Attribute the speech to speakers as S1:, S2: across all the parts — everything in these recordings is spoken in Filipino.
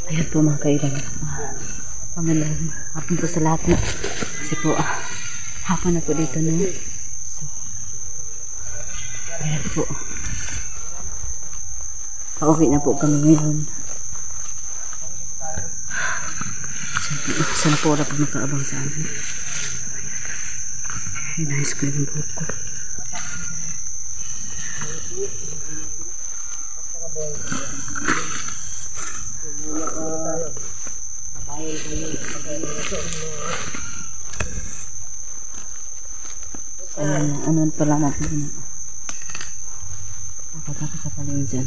S1: Ayan po mga kailan. Pangalaman. Hapon po sa lahat na. Kasi po, hapon na po dito no. So, ayan po. Pauwi na po kami ngayon. Sana po wala po makaabang sa amin. Ayan, ayos ko yung buhok ko. Ano pala natin na kapatapos sa palengke dyan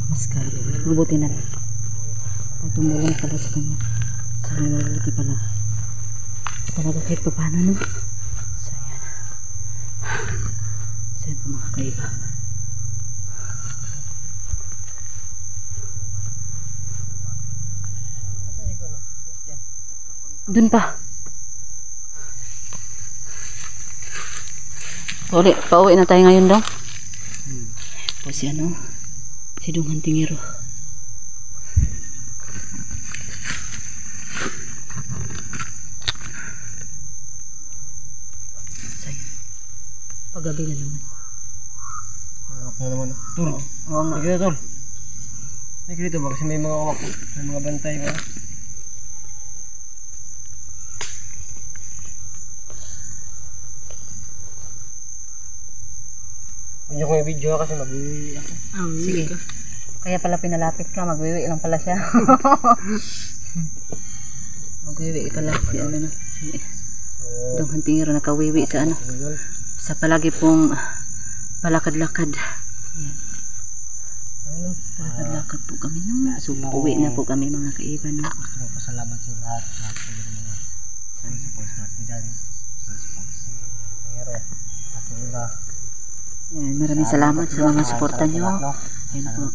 S1: mascara mabuti na ay tumulong pala sa kanya sana mabuti pala talaga kahit pa paano no. So ayan po mga kaiba. Dun pa. Pauwi na tayo ngayon daw. Po si ano? Si Dungan Tingero. Sayang. Paggabi na naman.
S2: Okay na naman. Tol.
S1: Oo nga.
S2: Sige na tol. Sige dito ba kasi may mga uwak. May mga bantay ba? Hindi ko yung video kasi mag-iwi ako.
S1: Sige. Kaya pala pinalapit ka, magwiwi lang pala siya. Magwiwi pala si ano na. Si Dungan Tingero nakawiwi sa ano. Sa palagi pong palakad-lakad. Ayan. Palakad-lakad po kami no. So uwi na po kami mga kaiba no.
S2: Gusto mo pasalamat sa lahat. Lahat po yung mga support natin dyan. Support si Tingero. At yung iba.
S1: Yan, maraming salamat sa mga suporta nyo. Yan po.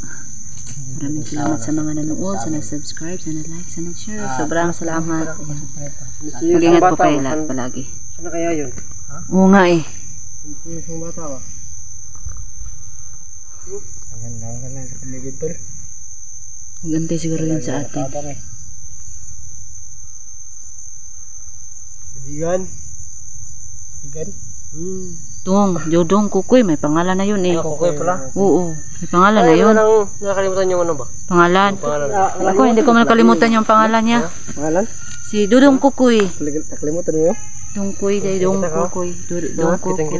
S1: Maraming salamat sa mga nanood, sa nag-subscribe, sa nag-like, sa nag-share. Sobrang salamat. Mag-ingat po kayo lahat palagi.
S2: Saan kaya yun?
S1: Oo nga eh.
S2: Hindi yung sumatawa. Ang ganda lang sa paligid tol.
S1: Magantay siguro yun sa atin.
S2: Bigan. Bigan?
S1: Jodong Kukoy, may pangalan na yun eh.
S2: Kukoy pala?
S1: Oo, may pangalan na yun.
S2: Nakakalimutan yung ano ba?
S1: Pangalan? Ako hindi ko nakalimutan yung pangalan niya.
S2: Pangalan?
S1: Si Dodong Kukoy.
S2: Nakalimutan mo yun?
S1: Dongkoy, Dong Kukoy. Dong Kukoy.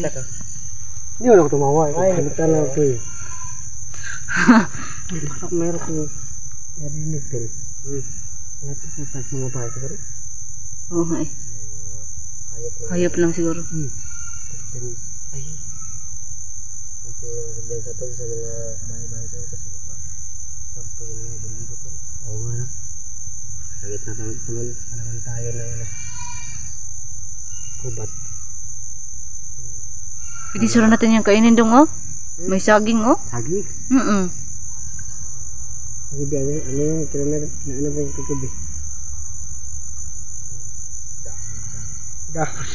S2: Hindi mo na ako tumawa. Ay, nakalimutan lang ako eh. Meron ko narinig din. Natin sa taas mga bahay siguro.
S1: Oo nga eh. Hayop lang siguro.
S2: Ay. Kasi sabihan sa to sa mga bahay-bahay ko kasi baka sampo yung mga baligo ko. Oo nga na. Sagit na naman tayo na kubat.
S1: Pwede sura natin yung kainin dong oh. May saging oh.
S2: Saging? Kasi biya ano yung kinanar na ano ba yung kagabi? Dahon.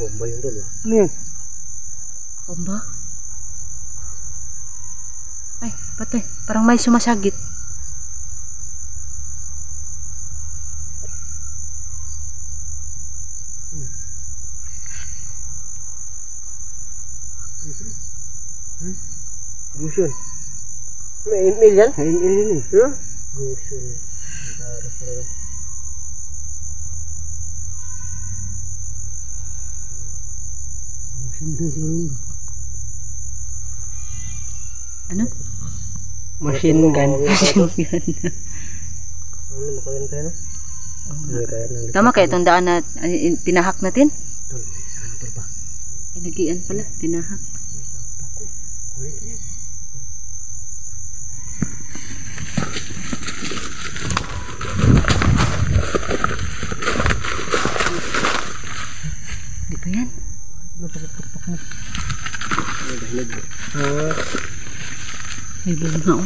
S2: Bomba yung dolo. Ano yun?
S1: Bomba? Ay, patay. Parang may sumasagit.
S2: Gusun. May email yan? May email yan eh. Gusun.
S1: Ano?
S2: Machine gun.
S1: Machine gun.
S2: Ano makawin tayo no?
S1: Tama kaya itong daan na tinahak natin? Inagian pala, tinahak.
S2: Kulit yan.
S1: Di ba yan?
S2: Napakatuktok mo.
S1: May bunga oh.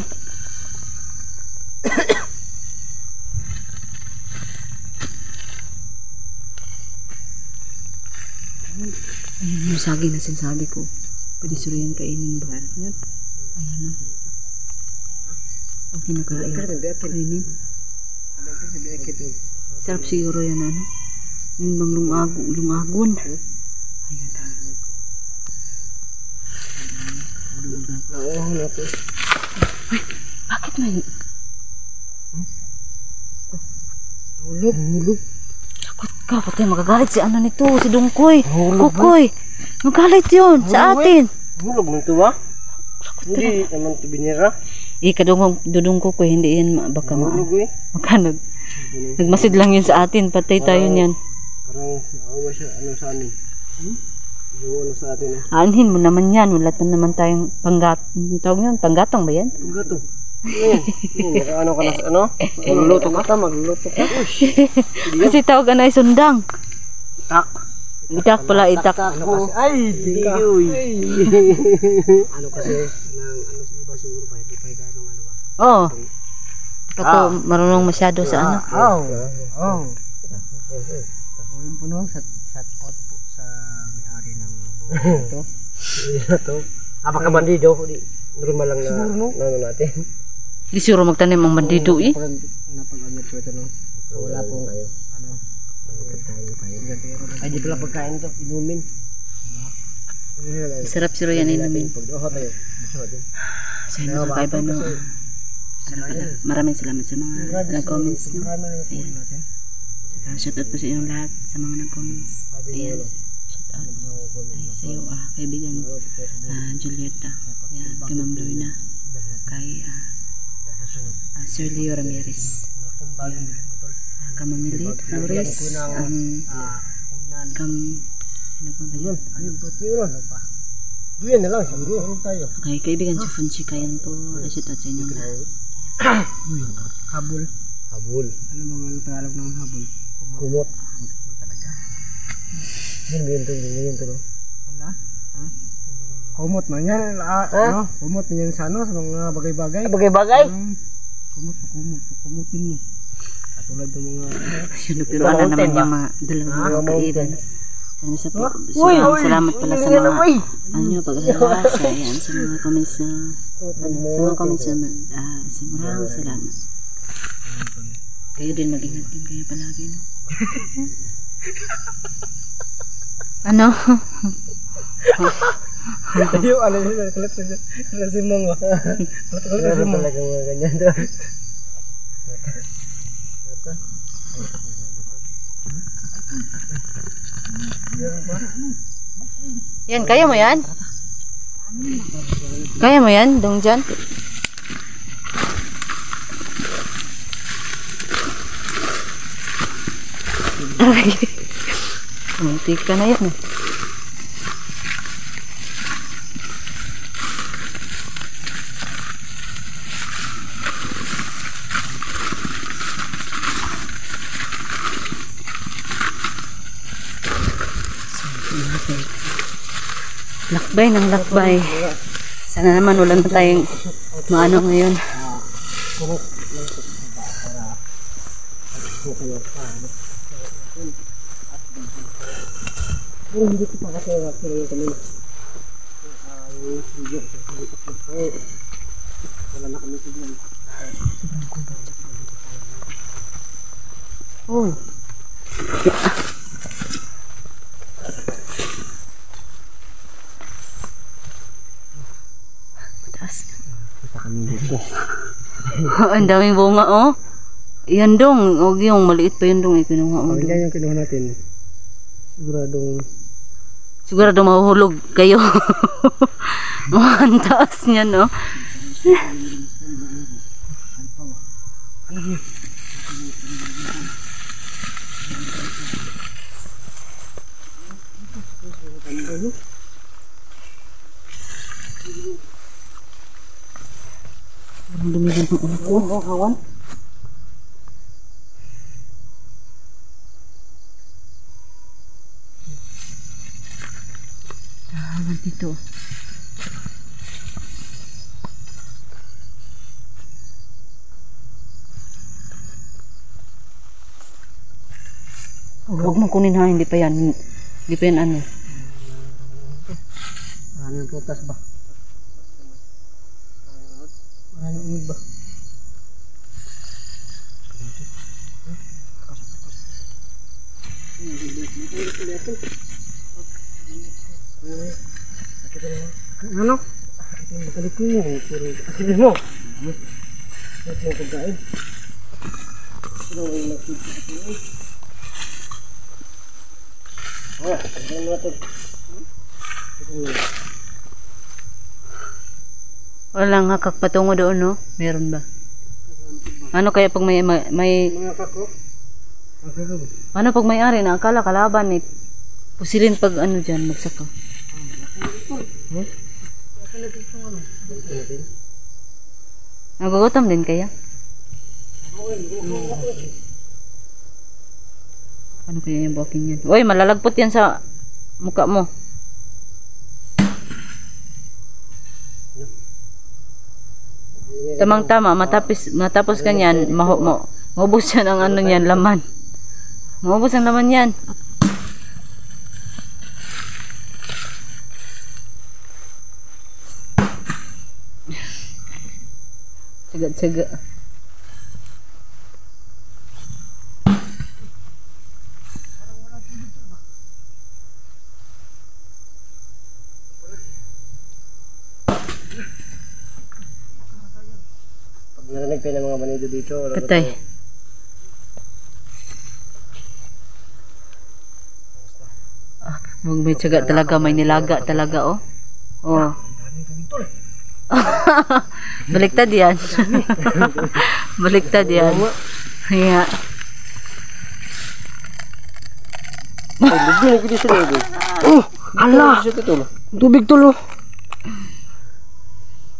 S1: Ayun yung saging na sinasabi ko. Pwede suriyan kainin ba? Ayun o. Ang kinakain. Kainin. Sarap siguro yan ano. Yung bang lungagon. Ayun na. Ay, bakit may...
S2: Hulog.
S1: Takot ka, pati magagalit si ano nito, si Dungkoy. Kukoy, magalit yun sa atin.
S2: Hulog mo ito ba? Hindi naman ito binira.
S1: Dudong Kukoy, hindi yan baka
S2: Hulog eh.
S1: nagmasid lang yun sa atin, patay tayo niyan.
S2: Parang naawa siya, ano sa amin. Yung ano sa atin eh.
S1: Aanhin mo naman yan, wala naman tayong panggatong ba yan?
S2: Panggatong. Ano ka na sa ano? Magluluto ka.
S1: Kasi tawag na ay sundang.
S2: Tak.
S1: Itak pala, itak.
S2: Ay, tingka. Ano kasi, ano si iba siguro pa, hindi pa ganong ano ba?
S1: Oo. Ako marunong masyado sa ano.
S2: Yung puno, shout out po sa may-ari ng buhay ito. Ito. Apakabandido, normal lang na ano natin.
S1: Di siguro magtanim ang bandido eh.
S2: Napag-angat ko ito no. So wala pong ano. Ay di pala pagkain ito, inumin.
S1: Sarap siro yan inumin.
S2: Pag-oho tayo.
S1: So yun mga kaiba no. Maraming salamat sa mga nag-comments no. Ayan. Shout out po sa inyong lahat sa mga nag-comments. Ayan. Shout out. Ay sa iyo kaibigan Julieta. Ayan. Kay Ma'am Lorna. Kay Sir Leo Ramirez. Kamamilit, Flores, ano pa ba yun?
S2: Duyan na lang siguro.
S1: Okay, kaibigan si Fonseca yan po. Shout out sa inyong lahat.
S2: Habol. Ano bang Tagalog ng habol? Kumot. Talaga. Yun to no? Wala? Kumot man yan. Kumot man yan sa ano, sa mga bagay-bagay. Bagay-bagay? Kumutin mo. Katulad ng mga...
S1: Yun, pero ala naman yung mga dalawang kaibigan. Salamat pala sa mga pag-alas. Ayan, sa mga comments na sobrang salamat. Kayo din mag-ingat din kayo palagi no? Ano?
S2: Yung ano yun, kalat si Mong ba? Kalat si Mong talaga mga ganyan doon.
S1: Yan, kaya mo yan? Kaya mo yan, dong dyan? Muntik ka na yan eh. Lakbay ng lakbay. Sana naman wala na tayong maano ngayon.
S2: Hindi ko pa kasi kami. Wala na kami signal.
S1: Oh. Mataas. Ang daming bunga oh. Yan dong, og yung maliit pa yun dong ikinuha mo.
S2: Yan yung kinuha natin.
S1: Sigurado mahuhulog kayo. Ang taas niya no. Parang lumigan ng ulo ko.
S2: Oo, kawan.
S1: Hawan dito. Huwag mo kunin ha, hindi pa yan. Hindi pa yan ano.
S2: Maraming putas ba? Maraming unod ba? Ano? Balik ko yun. Asin mo. Ito yung pagkain. Ito yung pagkain. Ah, ito yung natin.
S1: Walang hakak patungo doon, no? Meron ba? Ano kaya pag may
S2: Mga kako?
S1: ano pag may ari na akala kalaban eh. Pusilin pag ano dyan, magsaka. Nagugutom din kaya? Ano kaya yung walking yan? Uy, malalagpot yan sa mukha mo. Tamang-tama, matapos kanyan, maubos yan ang ano yan, laman. Maubos ang laman yan. Tsaga-tsaga.
S2: Pag narinig kayo ng mga banido dito,
S1: Patay. Huwag may tsaga talaga, may nilaga talaga, oh. Oh. Baliktad yan. Baliktad yan. Kaya.
S2: ay, lubyo na kiti sila ito. Oh, ala! Tubig tulo.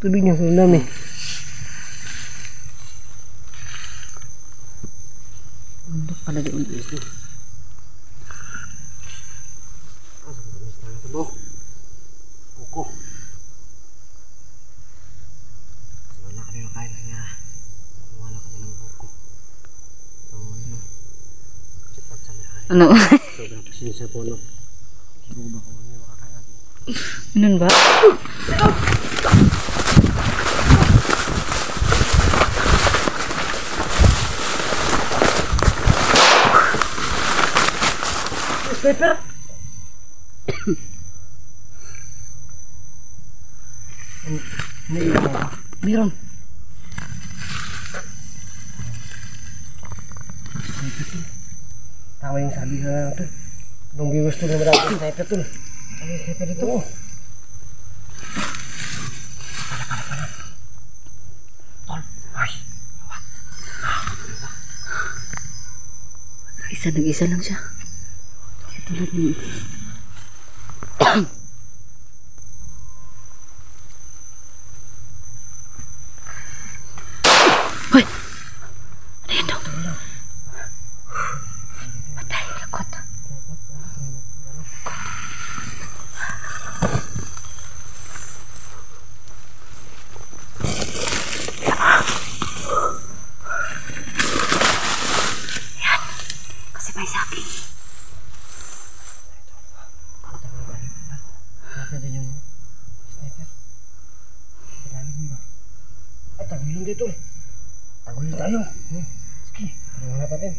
S2: Tubig niya sa dami.
S1: Bundok pala doon.
S2: Buko. Wala ka rin kain niya. Wala ka din ng buko. So, ano? Cepat sa mga.
S1: Ano?
S2: Sobrang pasensya po, no? Siguro ba kung ano yung makakain natin?
S1: Ganun ba?
S2: Paper!
S1: Meron.
S2: Tama yung sabi ko na ito. Nung viewers to na marami sniper to. Ano yung sniper dito? Oh. Tol. Ay.
S1: Nag-isa lang siya. Tulad mo. Hoy! Ano yan daw? Patay, lakot. Yan. Kasi may saking.
S2: Nakita din yung sniper. Marami din ba? Ay, tagulong dito eh. Tagulong tayo. Sige, ano nga natin?